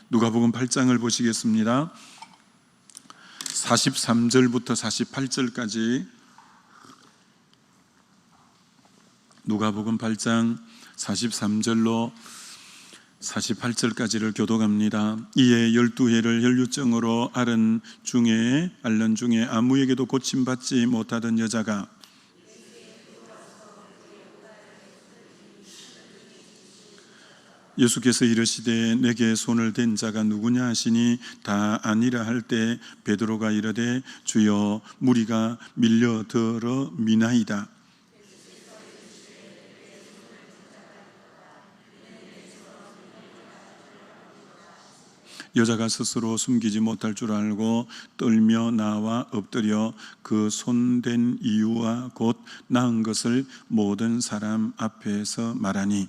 누가복음 8장을 보시겠습니다. 43절부터 48절까지 누가복음 8장 43절로 48절까지를 교독합니다. 이에 12해를 혈루증으로 앓는 중에 아무에게도 고침받지 못하던 여자가 예수께서 이르시되 내게 손을 댄 자가 누구냐 하시니 다 아니라 할 때 베드로가 이르되 주여 무리가 밀려들어 미나이다. 여자가 스스로 숨기지 못할 줄 알고 떨며 나와 엎드려 그 손댄 이유와 곧 나은 것을 모든 사람 앞에서 말하니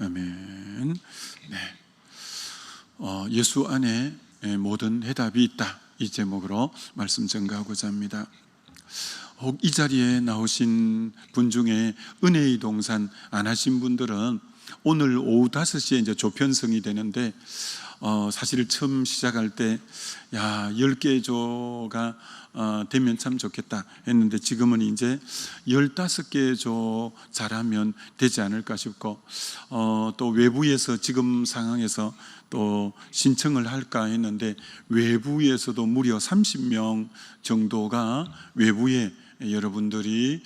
아멘. 네. 예수 안에 모든 해답이 있다. 이 제목으로 말씀 전가하고자 합니다. 혹 이 자리에 나오신 분 중에 은혜의 동산 안 하신 분들은 오늘 오후 5시에 이제 조편성이 되는데 사실 처음 시작할 때 10개 조가 되면 참 좋겠다 했는데 지금은 이제 15개 조 잘하면 되지 않을까 싶고 또 외부에서 지금 상황에서 또 신청을 할까 했는데 외부에서도 무려 30명 정도가 외부에 여러분들이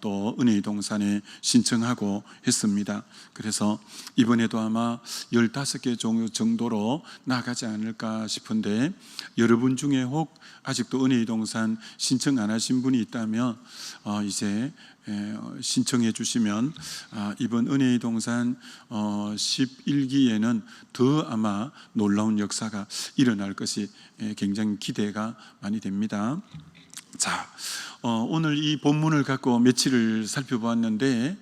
또 은혜의 동산에 신청하고 했습니다. 그래서 이번에도 아마 15개 정도로 나가지 않을까 싶은데 여러분 중에 혹 아직도 은혜의 동산 신청 안 하신 분이 있다면 이제 신청해 주시면 이번 은혜의 동산 11기에는 더 아마 놀라운 역사가 일어날 것이 굉장히 기대가 많이 됩니다. 자, 오늘 이 본문을 갖고 며칠을 살펴보았는데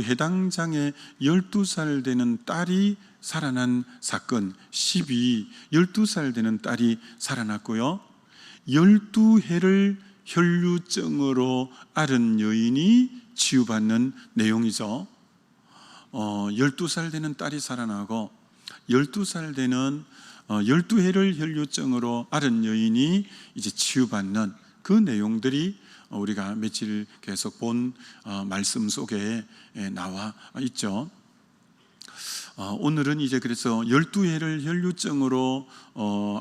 해당 장에 12살 되는 딸이 살아난 사건 12살 되는 딸이 살아났고요 12해를 혈루증으로 앓은 여인이 치유받는 내용이죠. 12살 되는 딸이 살아나고 12살 되는 12해를 혈루증으로 앓은 여인이 이제 치유받는 그 내용들이 우리가 며칠 계속 본 말씀 속에 나와 있죠. 오늘은 이제 그래서 12해를 혈루증으로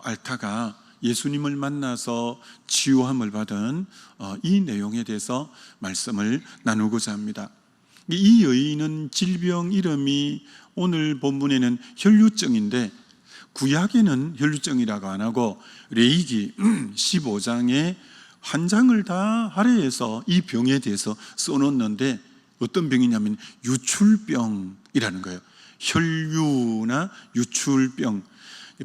앓다가 예수님을 만나서 치유함을 받은 이 내용에 대해서 말씀을 나누고자 합니다. 이 여인은 질병 이름이 오늘 본문에는 혈루증인데 구약에는 혈루증이라고 안 하고 레위기 15장에 한 장을 다 할애해서 이 병에 대해서 써놓는데 어떤 병이냐면 유출병이라는 거예요. 혈류나 유출병,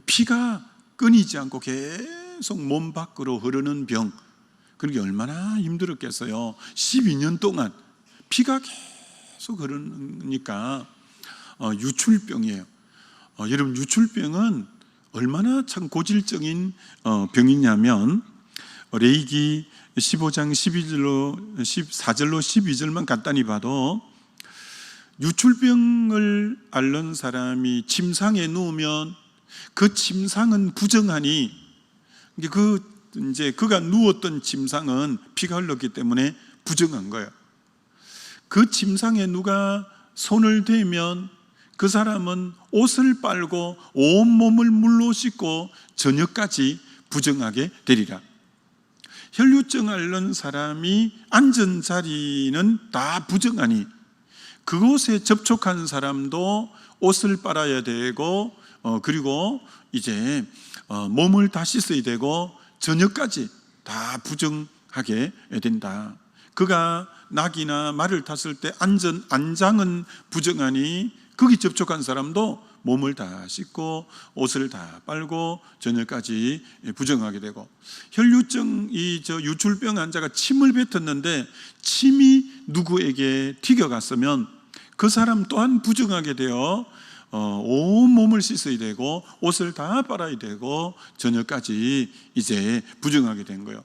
피가 끊이지 않고 계속 몸 밖으로 흐르는 병. 그게 얼마나 힘들었겠어요. 12년 동안 피가 계속 흐르니까 유출병이에요. 여러분 유출병은 얼마나 참 고질적인 병이냐면 레위기 15장 14절로 12절만 간단히 봐도 유출병을 앓는 사람이 침상에 누우면 그 침상은 부정하니 이제 그가 누웠던 침상은 피가 흘렀기 때문에 부정한 거예요. 그 침상에 누가 손을 대면 그 사람은 옷을 빨고 온몸을 물로 씻고 저녁까지 부정하게 되리라. 혈루증 앓는 사람이 앉은 자리는 다 부정하니 그곳에 접촉한 사람도 옷을 빨아야 되고 그리고 이제 몸을 다 씻어야 되고 저녁까지 다 부정하게 된다. 그가 낙이나 말을 탔을 때 안장은 부정하니 거기 접촉한 사람도 몸을 다 씻고 옷을 다 빨고 저녁까지 부정하게 되고 혈루증 유출병 환자가 침을 뱉었는데 침이 누구에게 튀겨갔으면 그 사람 또한 부정하게 되어 온 몸을 씻어야 되고 옷을 다 빨아야 되고 저녁까지 이제 부정하게 된 거예요.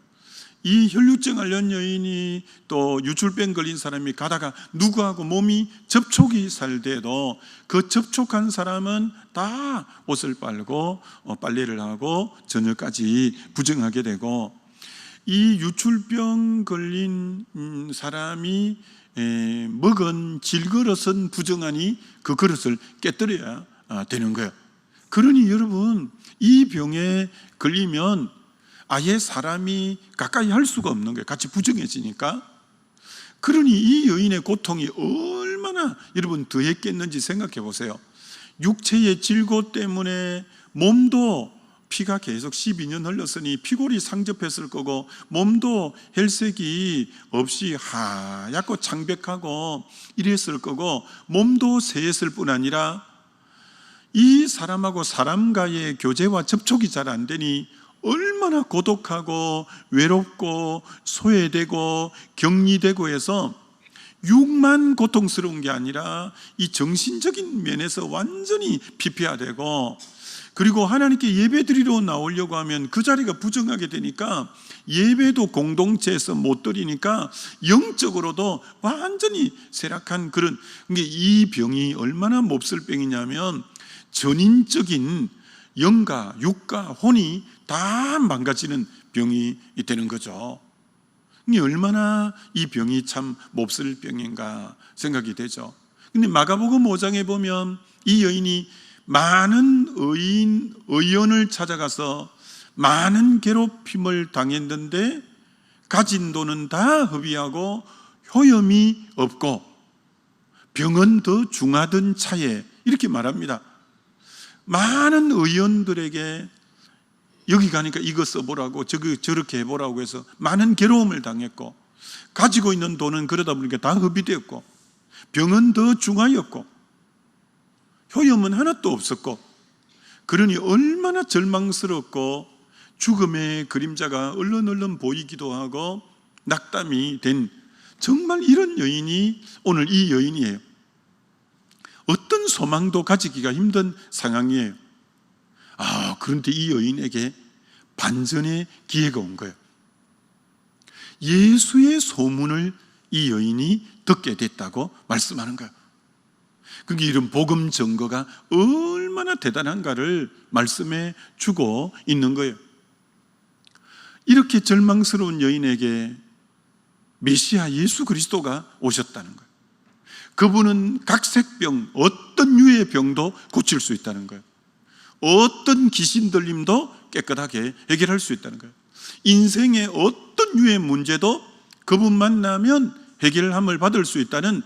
이 혈류증 앓는 여인이 또 유출병 걸린 사람이 가다가 누구하고 몸이 접촉이 살 때도 그 접촉한 사람은 다 옷을 빨고 빨래를 하고 저녁까지 부정하게 되고, 이 유출병 걸린 사람이 먹은 질그릇은 부정하니 그 그릇을 깨뜨려야 되는 거예요. 그러니 여러분, 이 병에 걸리면 아예 사람이 가까이 할 수가 없는 거예요. 같이 부정해지니까. 그러니 이 여인의 고통이 얼마나 여러분 더했겠는지 생각해 보세요. 육체의 질고 때문에 몸도 피가 계속 12년 흘렀으니 피골이 상접했을 거고, 몸도 혈색이 없이 하얗고 창백하고 이랬을 거고, 몸도 새했을 뿐 아니라 이 사람하고 사람과의 교제와 접촉이 잘 안 되니 얼마나 고독하고 외롭고 소외되고 격리되고 해서 육만 고통스러운 게 아니라 이 정신적인 면에서 완전히 피폐화되고, 그리고 하나님께 예배드리러 나오려고 하면 그 자리가 부정하게 되니까 예배도 공동체에서 못 드리니까 영적으로도 완전히 쇠락한 그런, 이 병이 얼마나 몹쓸 병이냐면 전인적인 영과 육과 혼이 다 망가지는 병이 되는 거죠. 이게 얼마나 이 병이 참 몹쓸 병인가 생각이 되죠. 근데 마가복음 5장에 보면 이 여인이 많은 의원을 찾아가서 많은 괴롭힘을 당했는데 가진 돈은 다 허비하고 효염이 없고 병은 더 중하던 차에, 이렇게 말합니다. 많은 의원들에게 여기 가니까 이거 써보라고 저렇게 해보라고 해서 많은 괴로움을 당했고, 가지고 있는 돈은 그러다 보니까 다 허비되었고, 병은 더 중하였고, 효염은 하나도 없었고, 그러니 얼마나 절망스럽고 죽음의 그림자가 얼른 보이기도 하고 낙담이 된, 정말 이런 여인이 오늘 이 여인이에요. 어떤 소망도 가지기가 힘든 상황이에요. 그런데 이 여인에게 반전의 기회가 온 거예요. 예수의 소문을 이 여인이 듣게 됐다고 말씀하는 거예요. 그게 이런 복음 증거가 얼마나 대단한가를 말씀해 주고 있는 거예요. 이렇게 절망스러운 여인에게 메시아 예수 그리스도가 오셨다는 거예요. 그분은 각색병, 어떤 유의 병도 고칠 수 있다는 거예요. 어떤 귀신 들림도 깨끗하게 해결할 수 있다는 거예요. 인생의 어떤 유의 문제도 그분 만나면 해결함을 받을 수 있다는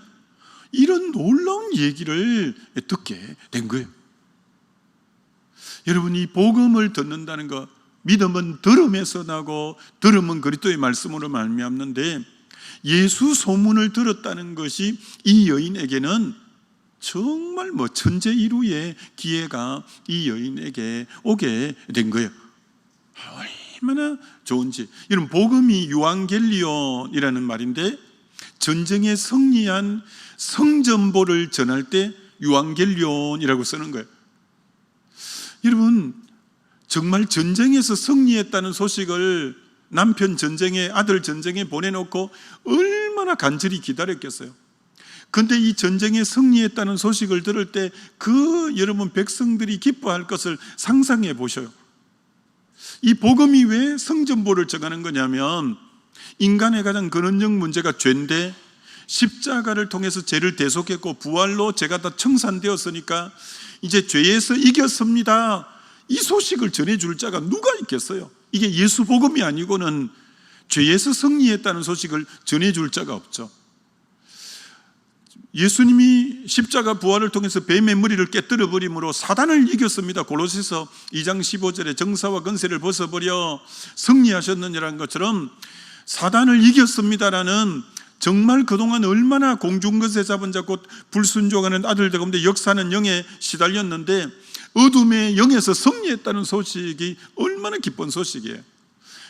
이런 놀라운 얘기를 듣게 된 거예요. 여러분, 이 복음을 듣는다는 것, 믿음은 들음에서 나고 들음은 그리스도의 말씀으로 말미암는데, 예수 소문을 들었다는 것이 이 여인에게는 정말 천재이루의 기회가 이 여인에게 오게 된 거예요. 얼마나 좋은지. 여러분, 복음이 유앙겔리온이라는 말인데, 전쟁에 승리한 성전보를 전할 때 유앙겔리온이라고 쓰는 거예요. 여러분, 정말 전쟁에서 승리했다는 소식을 남편 전쟁에, 아들 전쟁에 보내놓고 얼마나 간절히 기다렸겠어요. 근데 이 전쟁에 승리했다는 소식을 들을 때 여러분 백성들이 기뻐할 것을 상상해 보셔요. 이 복음이 왜 성전보를 정하는 거냐면, 인간의 가장 근원적 문제가 죄인데 십자가를 통해서 죄를 대속했고 부활로 죄가 다 청산되었으니까 이제 죄에서 이겼습니다, 이 소식을 전해줄 자가 누가 있겠어요? 이게 예수 복음이 아니고는 죄에서 승리했다는 소식을 전해줄 자가 없죠. 예수님이 십자가 부활을 통해서 뱀의 머리를 깨뜨려 버림으로 사단을 이겼습니다. 골로새서 2장 15절에 정사와 권세를 벗어버려 승리하셨느냐라는 것처럼 사단을 이겼습니다라는, 정말 그동안 얼마나 공중것에 잡은 자 곧 불순종하는 아들들 가운데 역사는 영에 시달렸는데 어둠의 영에서 승리했다는 소식이 얼마나 기쁜 소식이에요.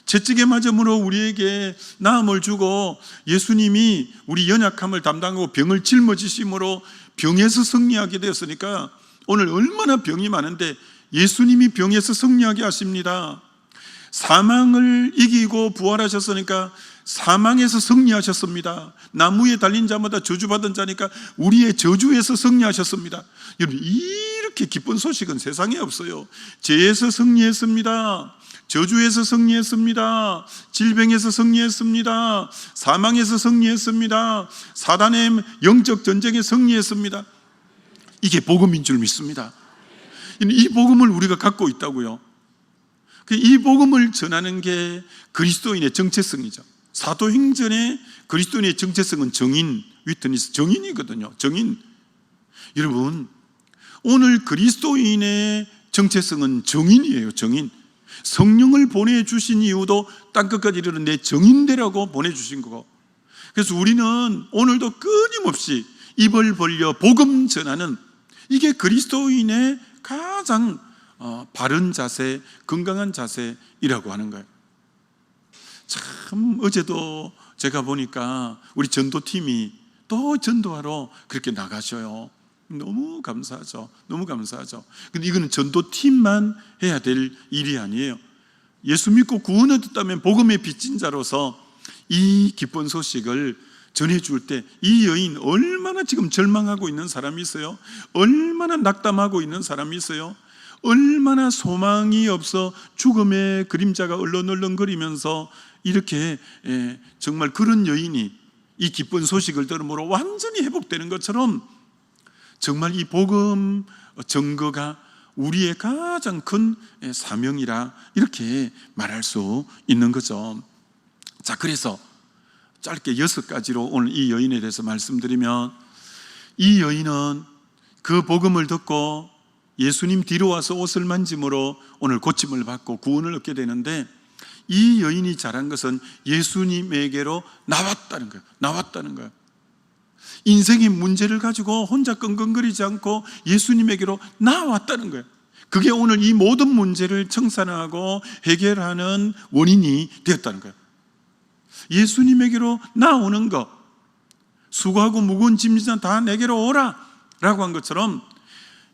채찍에 맞음으로 우리에게 나음을 주고 예수님이 우리 연약함을 담당하고 병을 짊어지심으로 병에서 승리하게 되었으니까 오늘 얼마나 병이 많은데 예수님이 병에서 승리하게 하십니다. 사망을 이기고 부활하셨으니까 사망에서 승리하셨습니다. 나무에 달린 자마다 저주받은 자니까 우리의 저주에서 승리하셨습니다. 여러분, 이렇게 기쁜 소식은 세상에 없어요. 죄에서 승리했습니다. 저주에서 승리했습니다. 질병에서 승리했습니다. 사망에서 승리했습니다. 사단의 영적 전쟁에 승리했습니다. 이게 복음인 줄 믿습니다. 이 복음을 우리가 갖고 있다고요. 이 복음을 전하는 게 그리스도인의 정체성이죠. 사도행전의 그리스도인의 정체성은 정인, 위트니스, 정인이거든요. 정인. 여러분, 오늘 그리스도인의 정체성은 정인이에요. 정인. 성령을 보내주신 이유도 땅끝까지 이르는 내 정인되라고 보내주신 거고, 그래서 우리는 오늘도 끊임없이 입을 벌려 복음 전하는, 이게 그리스도인의 가장 바른 자세, 건강한 자세이라고 하는 거예요. 참, 어제도 제가 보니까 우리 전도팀이 또 전도하러 그렇게 나가셔요. 너무 감사하죠. 너무 감사하죠. 근데 이거는 전도팀만 해야 될 일이 아니에요. 예수 믿고 구원 얻었다면 복음의 빚진 자로서 이 기쁜 소식을 전해줄 때, 이 여인 얼마나 지금 절망하고 있는 사람이 있어요? 얼마나 낙담하고 있는 사람이 있어요? 얼마나 소망이 없어 죽음의 그림자가 얼렁얼렁거리면서 이렇게 정말 그런 여인이 이 기쁜 소식을 들음으로 완전히 회복되는 것처럼, 정말 이 복음 증거가 우리의 가장 큰 사명이라 이렇게 말할 수 있는 거죠. 자, 그래서 짧게 6가지로 오늘 이 여인에 대해서 말씀드리면, 이 여인은 그 복음을 듣고 예수님 뒤로 와서 옷을 만짐으로 오늘 고침을 받고 구원을 얻게 되는데, 이 여인이 잘한 것은 예수님에게로 나왔다는 거예요. 나왔다는 거예요. 인생의 문제를 가지고 혼자 끙끙거리지 않고 예수님에게로 나왔다는 거예요. 그게 오늘 이 모든 문제를 청산하고 해결하는 원인이 되었다는 거예요. 예수님에게로 나오는 것, 수고하고 무거운 짐진 자 다 내게로 오라 라고 한 것처럼,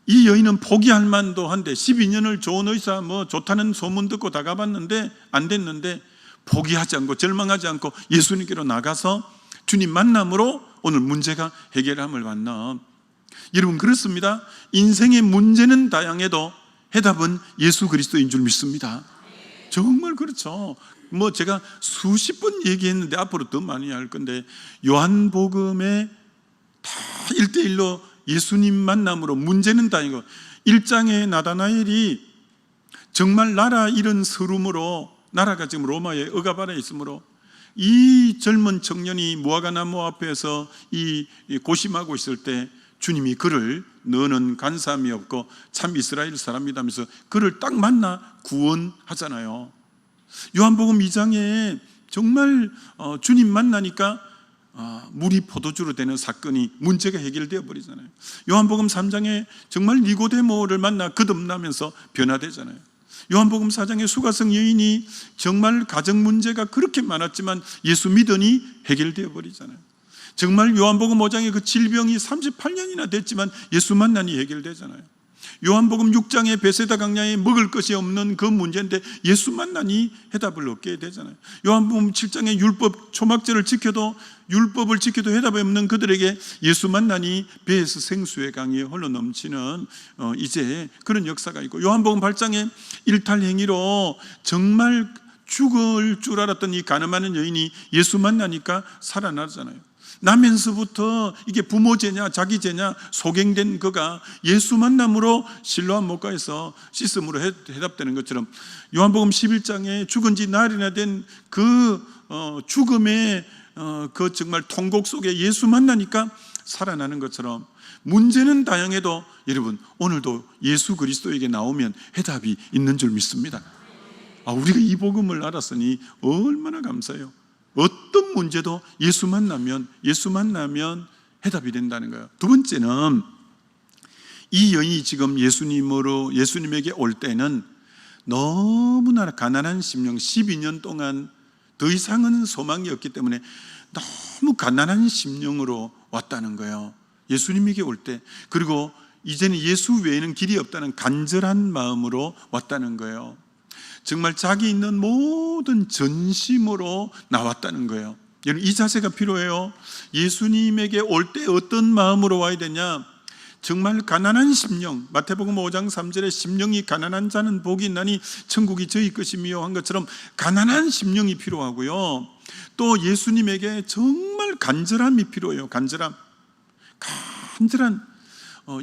이 여인은 포기할 만도 한데 12년을 좋은 의사, 좋다는 소문 듣고 다 가봤는데 안 됐는데, 포기하지 않고 절망하지 않고 예수님께로 나가서 주님 만남으로 오늘 문제가 해결함을 받는, 여러분, 그렇습니다. 인생의 문제는 다양해도 해답은 예수 그리스도인 줄 믿습니다. 정말 그렇죠. 제가 수십 번 얘기했는데 앞으로 더 많이 할 건데, 요한복음에 다 1대1로 예수님 만남으로 문제는 다이고, 1장에 나다나엘이 정말 나라 잃은 서름으로, 나라가 지금 로마의 억압 아래 있으므로 이 젊은 청년이 무화과나무 앞에서 이 고심하고 있을 때 주님이 그를, 너는 간사함이 없고 참 이스라엘 사람이라면서 그를 딱 만나 구원하잖아요. 요한복음 2장에 정말 주님 만나니까 물이 포도주로 되는 사건이, 문제가 해결되어 버리잖아요. 요한복음 3장에 정말 니고데모를 만나 거듭나면서 변화되잖아요. 요한복음 4장에 수가성 여인이 정말 가정 문제가 그렇게 많았지만 예수 믿으니 해결되어 버리잖아요. 정말 요한복음 5장에 그 질병이 38년이나 됐지만 예수 만나니 해결되잖아요. 요한복음 6장에 베세다 강야에 먹을 것이 없는 그 문제인데 예수 만나니 해답을 얻게 되잖아요. 요한복음 7장에 초막절을 지켜도, 율법을 지켜도 해답이 없는 그들에게 예수 만나니 배에서 생수의 강이 흘러 넘치는 이제 그런 역사가 있고, 요한복음 8장에 일탈행위로 정말 죽을 줄 알았던 이 가늠하는 여인이 예수 만나니까 살아나잖아요. 나면서부터 이게 부모 죄냐 자기 죄냐 소갱된 그가 예수 만남으로 실로암 목가에서 씻음으로 해답되는 것처럼, 요한복음 11장에 죽은 지 날이나 된 그 죽음의 그 정말 통곡 속에 예수 만나니까 살아나는 것처럼, 문제는 다양해도 여러분, 오늘도 예수 그리스도에게 나오면 해답이 있는 줄 믿습니다. 우리가 이 복음을 알았으니 얼마나 감사해요. 어떤 문제도 예수 만나면 해답이 된다는 거예요. 두 번째는, 이 여인이 지금 예수님에게 올 때는 너무나 가난한 심령, 12년 동안 더 이상은 소망이 없기 때문에 너무 가난한 심령으로 왔다는 거예요. 예수님에게 올 때. 그리고 이제는 예수 외에는 길이 없다는 간절한 마음으로 왔다는 거예요. 정말 자기 있는 모든 전심으로 나왔다는 거예요. 여러분, 이 자세가 필요해요. 예수님에게 올 때 어떤 마음으로 와야 되냐? 정말 가난한 심령, 마태복음 5장 3절에 심령이 가난한 자는 복이 있나니 천국이 저희 것이며 한 것처럼 가난한 심령이 필요하고요. 또 예수님에게 정말 간절함이 필요해요. 간절한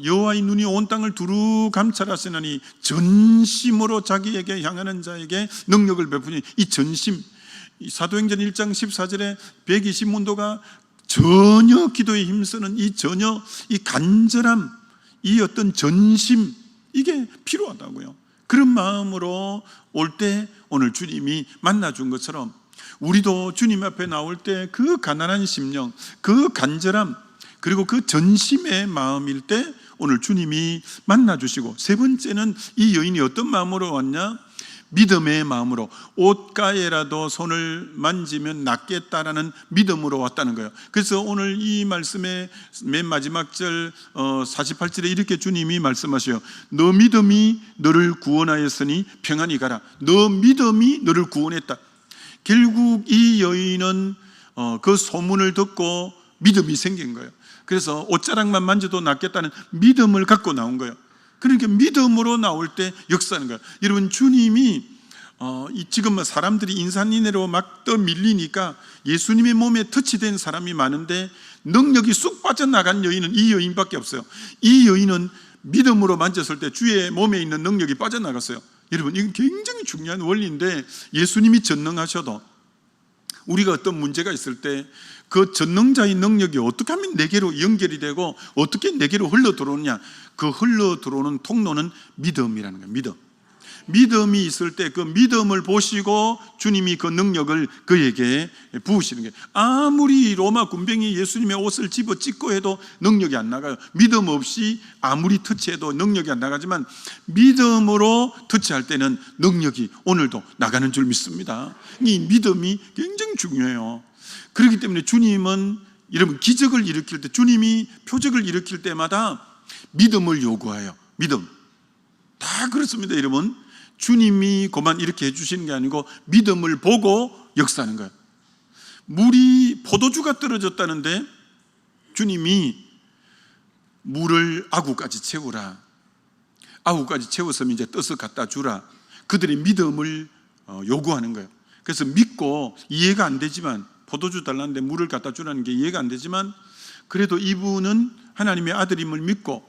여호와의 눈이 온 땅을 두루 감찰하시나니 전심으로 자기에게 향하는 자에게 능력을 베푸니, 이 전심, 사도행전 1장 14절에 120문도가 전혀 기도에 힘쓰는 이 간절함, 이 어떤 전심, 이게 필요하다고요. 그런 마음으로 올 때 오늘 주님이 만나준 것처럼 우리도 주님 앞에 나올 때 그 가난한 심령, 그 간절함, 그리고 그 전심의 마음일 때 오늘 주님이 만나주시고, 세 번째는 이 여인이 어떤 마음으로 왔냐? 믿음의 마음으로, 옷가에라도 손을 만지면 낫겠다라는 믿음으로 왔다는 거예요. 그래서 오늘 이 말씀의 맨 마지막 절 48절에 이렇게 주님이 말씀하셔요. 너 믿음이 너를 구원하였으니 평안히 가라. 너 믿음이 너를 구원했다. 결국 이 여인은 그 소문을 듣고 믿음이 생긴 거예요. 그래서 옷자락만 만져도 낫겠다는 믿음을 갖고 나온 거예요. 그러니까 믿음으로 나올 때 역사하는 거예요. 여러분, 주님이 지금 사람들이 인산인해로 막 떠밀리니까 예수님의 몸에 터치된 사람이 많은데 능력이 쑥 빠져나간 여인은 이 여인밖에 없어요. 이 여인은 믿음으로 만졌을 때 주의 몸에 있는 능력이 빠져나갔어요. 여러분, 이건 굉장히 중요한 원리인데, 예수님이 전능하셔도 우리가 어떤 문제가 있을 때 그 전능자의 능력이 어떻게 하면 내게로 연결이 되고 어떻게 내게로 흘러 들어오느냐, 그 흘러 들어오는 통로는 믿음이라는 거예요. 믿음이 있을 때 그 믿음을 보시고 주님이 그 능력을 그에게 부으시는 거예요. 아무리 로마 군병이 예수님의 옷을 집어 찢고 해도 능력이 안 나가요. 믿음 없이 아무리 터치해도 능력이 안 나가지만 믿음으로 터치할 때는 능력이 오늘도 나가는 줄 믿습니다. 이 믿음이 굉장히 중요해요. 그렇기 때문에 주님은 여러분, 기적을 일으킬 때, 주님이 표적을 일으킬 때마다 믿음을 요구해요. 믿음. 다 그렇습니다, 여러분. 주님이 그만 이렇게 해주시는 게 아니고 믿음을 보고 역사하는 거예요. 물이, 포도주가 떨어졌다는데 주님이 물을 아구까지 채우라. 아구까지 채웠으면 이제 떠서 갖다 주라. 그들의 믿음을 요구하는 거예요. 그래서 믿고, 이해가 안 되지만, 포도주 달라는데 물을 갖다 주라는 게 이해가 안 되지만, 그래도 이분은 하나님의 아들임을 믿고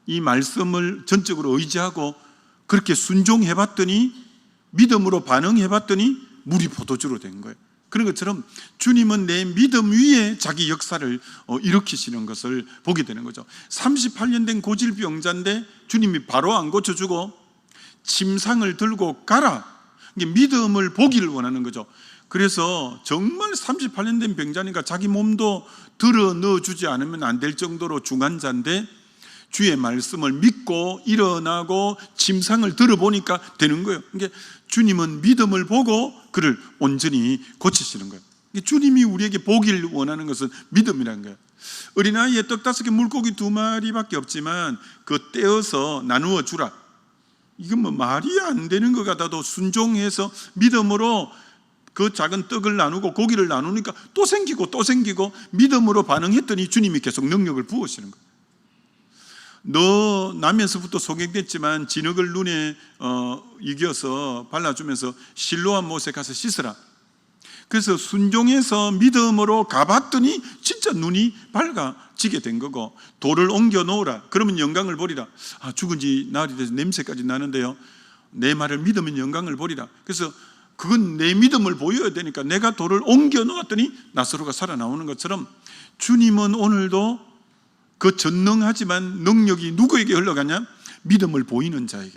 이 말씀을 전적으로 의지하고 그렇게 순종해봤더니, 믿음으로 반응해봤더니 물이 포도주로 된 거예요. 그런 것처럼 주님은 내 믿음 위에 자기 역사를 일으키시는 것을 보게 되는 거죠. 38년 된 고질병자인데 주님이 바로 안 고쳐주고 침상을 들고 가라. 믿음을 보기를 원하는 거죠. 그래서 정말 38년 된 병자니까 자기 몸도 들어 넣어주지 않으면 안 될 정도로 중환자인데 주의 말씀을 믿고 일어나고 침상을 들어보니까 되는 거예요. 그러니까 주님은 믿음을 보고 그를 온전히 고치시는 거예요. 주님이 우리에게 보기를 원하는 것은 믿음이라는 거예요. 어린아이에 떡 5개 물고기 2마리밖에 없지만 그 떼어서 나누어 주라. 이건 뭐 말이 안 되는 것 같아도 순종해서 믿음으로 그 작은 떡을 나누고 고기를 나누니까 또 생기고 또 생기고 믿음으로 반응했더니 주님이 계속 능력을 부으시는 거예요. 너 나면서부터 소개됐지만 진흙을 눈에 이겨서 발라주면서 실로암 못에 가서 씻으라. 그래서 순종해서 믿음으로 가봤더니 진짜 눈이 밝아지게 된 거고, 돌을 옮겨 놓으라. 그러면 영광을 보리라. 죽은 지 나흘이 돼서 냄새까지 나는데요, 내 말을 믿으면 영광을 보리라. 그래서 그건 내 믿음을 보여야 되니까 내가 돌을 옮겨 놓았더니 나사로가 살아나오는 것처럼 주님은 오늘도 그 전능하지만 능력이 누구에게 흘러가냐? 믿음을 보이는 자에게.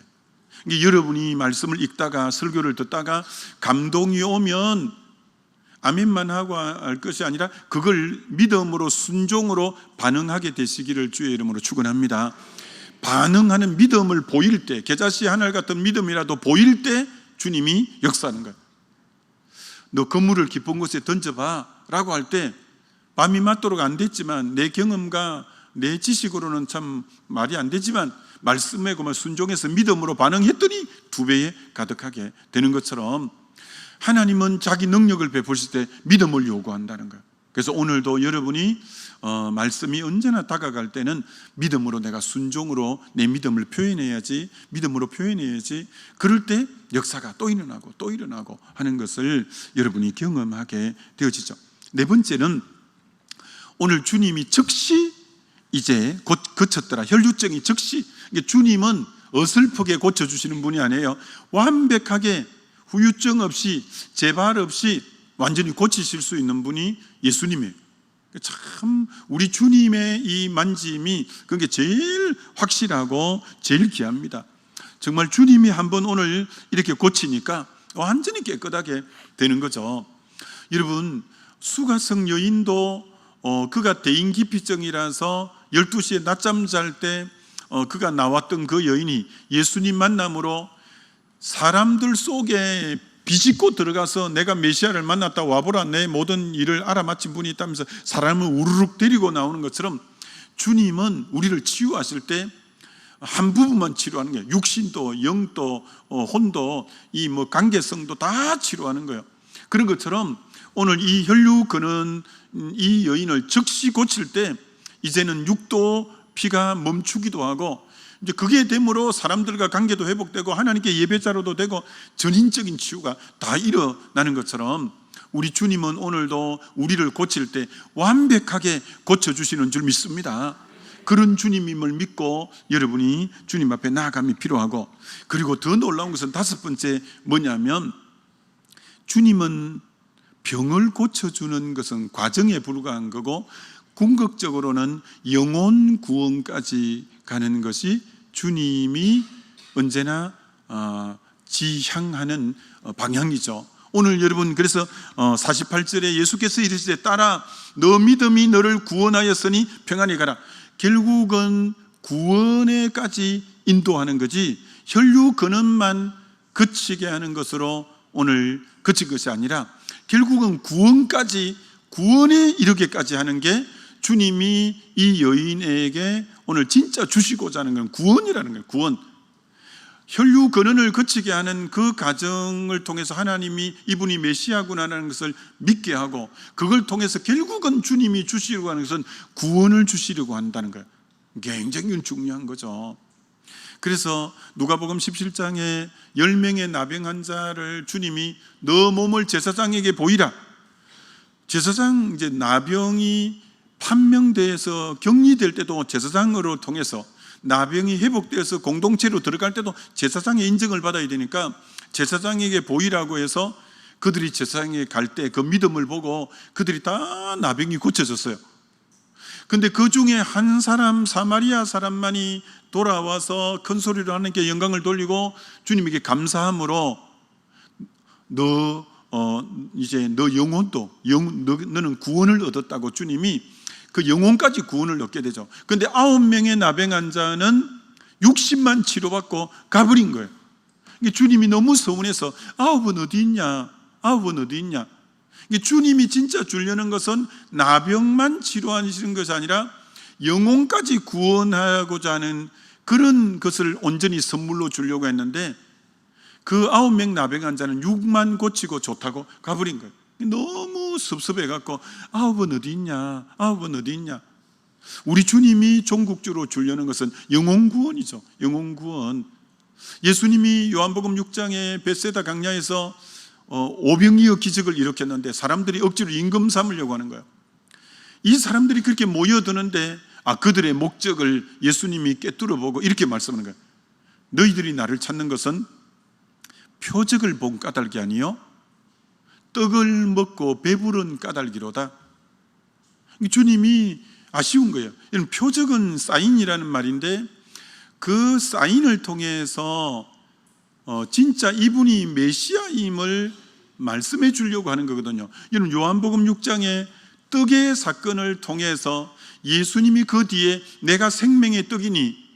여러분이 말씀을 읽다가 설교를 듣다가 감동이 오면 아멘만 하고 할 것이 아니라 그걸 믿음으로 순종으로 반응하게 되시기를 주의 이름으로 축원합니다. 반응하는 믿음을 보일 때, 겨자씨 하늘 같은 믿음이라도 보일 때 주님이 역사하는 거예요. 너 그물을 깊은 곳에 던져봐 라고 할 때 밤이 맞도록 안 됐지만, 내 경험과 내 지식으로는 참 말이 안 되지만 말씀에 순종해서 믿음으로 반응했더니 2배에 가득하게 되는 것처럼 하나님은 자기 능력을 베푸실 때 믿음을 요구한다는 거예요. 그래서 오늘도 여러분이 말씀이 언제나 다가갈 때는 믿음으로 내가 순종으로 내 믿음을 표현해야지, 믿음으로 표현해야지, 그럴 때 역사가 또 일어나고 또 일어나고 하는 것을 여러분이 경험하게 되어지죠. 4번째는 오늘 주님이 즉시 이제 곧 그쳤더라. 혈류증이 즉시, 주님은 어설프게 고쳐주시는 분이 아니에요. 완벽하게 후유증 없이 재발 없이 완전히 고치실 수 있는 분이 예수님이에요. 참 우리 주님의 이 만짐이 그게 제일 확실하고 제일 귀합니다. 정말 주님이 한번 오늘 이렇게 고치니까 완전히 깨끗하게 되는 거죠. 여러분, 수가성 여인도 그가 대인기피증이라서 12시에 낮잠 잘 때 그가 나왔던 그 여인이 예수님 만남으로 사람들 속에 비집고 들어가서 내가 메시아를 만났다, 와보라, 내 모든 일을 알아맞힌 분이 있다면서 사람을 우르륵 데리고 나오는 것처럼 주님은 우리를 치유하실 때 한 부분만 치료하는 거예요. 육신도 영도 혼도 이 관계성도 다 치료하는 거예요. 그런 것처럼 오늘 이 혈류 거는 이 여인을 즉시 고칠 때 이제는 육도 피가 멈추기도 하고, 이제 그게 됨으로 사람들과 관계도 회복되고 하나님께 예배자로도 되고 전인적인 치유가 다 일어나는 것처럼 우리 주님은 오늘도 우리를 고칠 때 완벽하게 고쳐주시는 줄 믿습니다. 그런 주님임을 믿고 여러분이 주님 앞에 나아감이 필요하고, 그리고 더 놀라운 것은 5번째 뭐냐면, 주님은 병을 고쳐주는 것은 과정에 불과한 거고 궁극적으로는 영혼 구원까지 가는 것이 주님이 언제나 지향하는 방향이죠. 오늘 여러분, 그래서 48절에 예수께서 이르시되 따라 너 믿음이 너를 구원하였으니 평안히 가라. 결국은 구원에까지 인도하는 거지 혈류 근원만 그치게 하는 것으로 오늘 그칠 것이 아니라 결국은 구원까지, 구원에 이르게까지 하는 게 주님이 이 여인에게 오늘 진짜 주시고자 하는 건 구원이라는 거예요. 구원. 혈류 근원을 거치게 하는 그 과정을 통해서 하나님이 이분이 메시아구나라는 것을 믿게 하고, 그걸 통해서 결국은 주님이 주시려고 하는 것은 구원을 주시려고 한다는 거예요. 굉장히 중요한 거죠. 그래서 누가복음 17장에 10명의 나병 환자를 주님이 너 몸을 제사장에게 보이라. 제사장, 이제 나병이 판명돼서 격리될 때도 제사장으로 통해서, 나병이 회복되어서 공동체로 들어갈 때도 제사장의 인정을 받아야 되니까 제사장에게 보이라고 해서 그들이 제사장에 갈 때 그 믿음을 보고 그들이 다 나병이 고쳐졌어요. 근데 그 중에 한 사람, 사마리아 사람만이 돌아와서 큰 소리로 하나님께 영광을 돌리고 주님에게 감사함으로 이제 너 영혼도 너는 구원을 얻었다고 주님이 그 영혼까지 구원을 얻게 되죠. 그런데 9명의 나병 환자는 60만 치료받고 가버린 거예요. 주님이 너무 서운해서 9은 어디 있냐? 9은 어디 있냐? 주님이 진짜 주려는 것은 나병만 치료하시는 것이 아니라 영혼까지 구원하고자 하는 그런 것을 온전히 선물로 주려고 했는데 그 9명 나병 환자는 6만 고치고 좋다고 가버린 거예요. 너무 섭섭해갖고 9은 어디 있냐? 9은 어디 있냐? 우리 주님이 종국주로 주려는 것은 영혼 구원이죠. 영혼 구원. 예수님이 요한복음 6장에 벳세다 강야에서 오병이어 기적을 일으켰는데 사람들이 억지로 임금 삼으려고 하는 거예요. 이 사람들이 그렇게 모여드는데 그들의 목적을 예수님이 꿰뚫어보고 이렇게 말씀하는 거예요. 너희들이 나를 찾는 것은 표적을 본 까닭이 아니요 떡을 먹고 배부른 까닭이로다. 주님이 아쉬운 거예요. 이런 표적은 사인이라는 말인데 그 사인을 통해서 진짜 이분이 메시아임을 말씀해 주려고 하는 거거든요. 여러분, 요한복음 6장에 떡의 사건을 통해서 예수님이 그 뒤에 내가 생명의 떡이니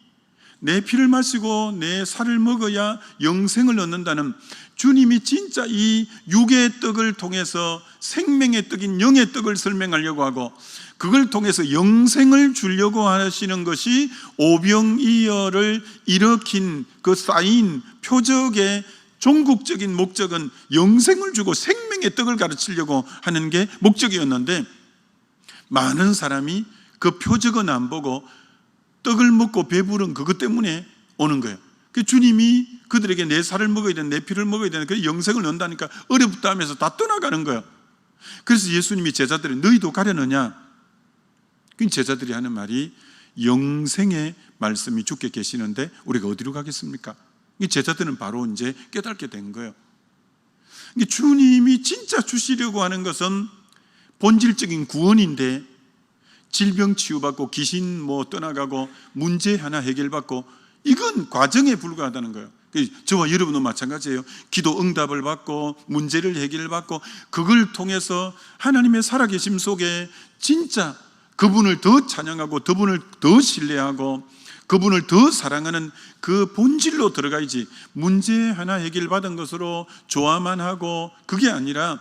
내 피를 마시고 내 살을 먹어야 영생을 얻는다는 주님이 진짜 이 육의 떡을 통해서 생명의 떡인 영의 떡을 설명하려고 하고, 그걸 통해서 영생을 주려고 하시는 것이 오병이어를 일으킨 그 쌓인 표적의 종국적인 목적은 영생을 주고 생명의 떡을 가르치려고 하는 게 목적이었는데, 많은 사람이 그 표적은 안 보고 떡을 먹고 배부른 그것 때문에 오는 거예요. 주님이 그들에게 내 살을 먹어야 되는, 내 피를 먹어야 되는, 그 영생을 넣는다니까 어렵다 하면서 다 떠나가는 거예요. 그래서 예수님이 제자들이 너희도 가려느냐? 그 제자들이 하는 말이 영생의 말씀이 주께 계시는데 우리가 어디로 가겠습니까? 제자들은 바로 이제 깨닫게 된 거예요. 주님이 진짜 주시려고 하는 것은 본질적인 구원인데, 질병 치유받고 귀신 떠나가고 문제 하나 해결받고, 이건 과정에 불과하다는 거예요. 저와 여러분도 마찬가지예요. 기도 응답을 받고 문제를 해결받고, 그걸 통해서 하나님의 살아계심 속에 진짜 그분을 더 찬양하고 그분을 더 신뢰하고 그분을 더 사랑하는 그 본질로 들어가야지, 문제 하나 해결받은 것으로 좋아만 하고 그게 아니라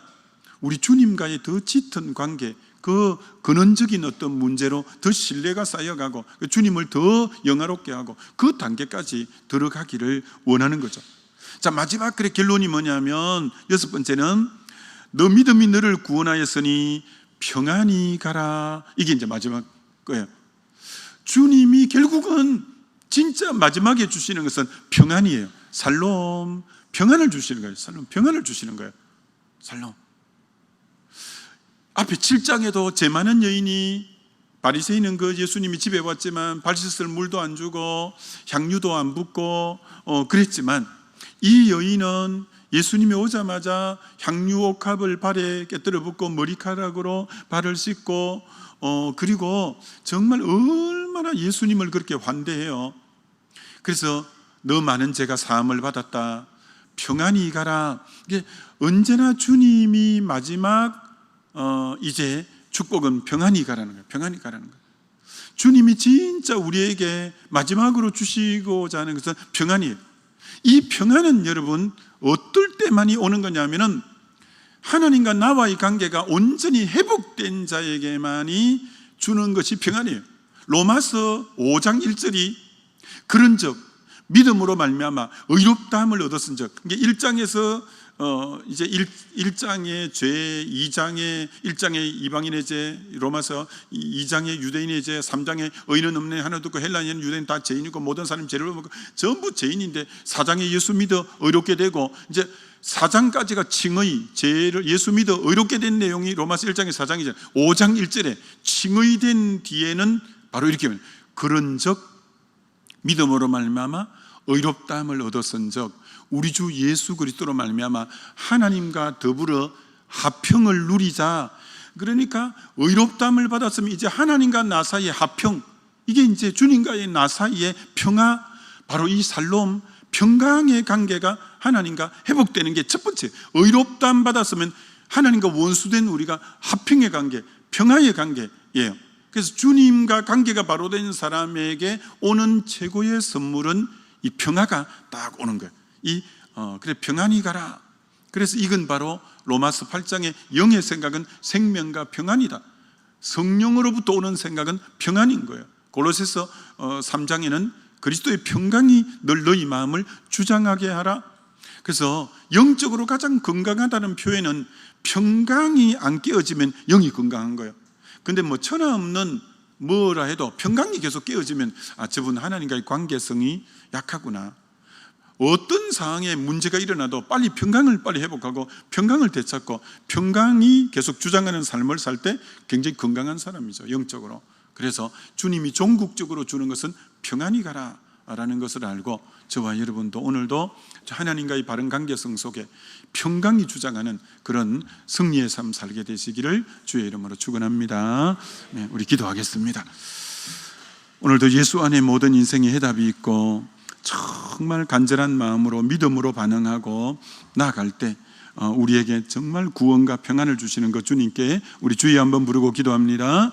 우리 주님과의 더 짙은 관계, 그 근원적인 어떤 문제로 더 신뢰가 쌓여가고 주님을 더 영화롭게 하고 그 단계까지 들어가기를 원하는 거죠. 자, 마지막 그래 결론이 뭐냐면, 6번째는 너 믿음이 너를 구원하였으니 평안히 가라. 이게 이제 마지막 거예요. 주님이 결국은 진짜 마지막에 주시는 것은 평안이에요. 살롬, 평안을 주시는 거예요. 살롬, 평안을 주시는 거예요. 살롬. 앞에 7장에도 재 많은 여인이, 바리새인은 그 예수님이 집에 왔지만 발 씻을 물도 안 주고 향유도 안 붓고 그랬지만, 이 여인은 예수님이 오자마자 향유옥합을 발에 깨뜨려 붓고 머리카락으로 발을 씻고 그리고 정말 얼마나 예수님을 그렇게 환대해요. 그래서 너 많은 죄가 사함을 받았다, 평안히 가라. 이게 언제나 주님이 마지막 이제 축복은 평안히 가라는 거예요. 평안히 가라는 거예요. 주님이 진짜 우리에게 마지막으로 주시고자 하는 것은 평안이에요. 이 평안은 여러분 어떨 때만이 오는 거냐면은, 하나님과 나와의 관계가 온전히 회복된 자에게만이 주는 것이 평안이에요. 로마서 5장 1절이 그런즉 믿음으로 말미암아 의롭다함을 얻었은즉, 이게 1장에서 이제 1장의 죄, 1장의 이방인의 죄, 로마서 2장의 유대인의 죄, 3장의 의인은 없네, 하나도 없고 헬라인은 유대인 다 죄인이고 모든 사람이 죄를 먹고 전부 죄인인데, 4장에 예수 믿어 의롭게 되고, 이제 4장까지가 칭의, 죄를 예수 믿어 의롭게 된 내용이 로마서 1장의 4장이잖아요. 5장 1절에 칭의된 뒤에는 바로 이렇게 합니다. 그런즉 믿음으로 말미암아 의롭다함을 얻었은즉 우리 주 예수 그리스도로 말미암아 하나님과 더불어 화평을 누리자. 그러니까 의롭다함을 받았으면 이제 하나님과 나 사이의 화평, 이게 이제 주님과의 나 사이의 평화, 바로 이 살롬, 평강의 관계가 하나님과 회복되는 게 첫 번째. 의롭다함 받았으면 하나님과 원수된 우리가 화평의 관계, 평화의 관계예요. 그래서 주님과 관계가 바로 된 사람에게 오는 최고의 선물은 이 평화가 딱 오는 거예요. 그래 평안히 가라. 그래서 이건 바로 로마서 8장의 영의 생각은 생명과 평안이다. 성령으로부터 오는 생각은 평안인 거예요. 골로새서 3장에는 그리스도의 평강이 늘 너희 마음을 주장하게 하라. 그래서 영적으로 가장 건강하다는 표현은 평강이 안 깨어지면 영이 건강한 거예요. 근데 천하 없는 뭐라 해도 평강이 계속 깨어지면 저분 하나님과의 관계성이 약하구나. 어떤 상황에 문제가 일어나도 빨리 평강을 회복하고 평강을 되찾고 평강이 계속 주장하는 삶을 살 때 굉장히 건강한 사람이죠, 영적으로. 그래서 주님이 종국적으로 주는 것은 평안히 가라 라는 것을 알고, 저와 여러분도 오늘도 하나님과의 바른 관계성 속에 평강이 주장하는 그런 승리의 삶 살게 되시기를 주의 이름으로 축원합니다. 네, 우리 기도하겠습니다. 오늘도 예수 안에 모든 인생의 해답이 있고 정말 간절한 마음으로 믿음으로 반응하고 나아갈 때 우리에게 정말 구원과 평안을 주시는 것 주님께 우리 주의 한번 부르고 기도합니다.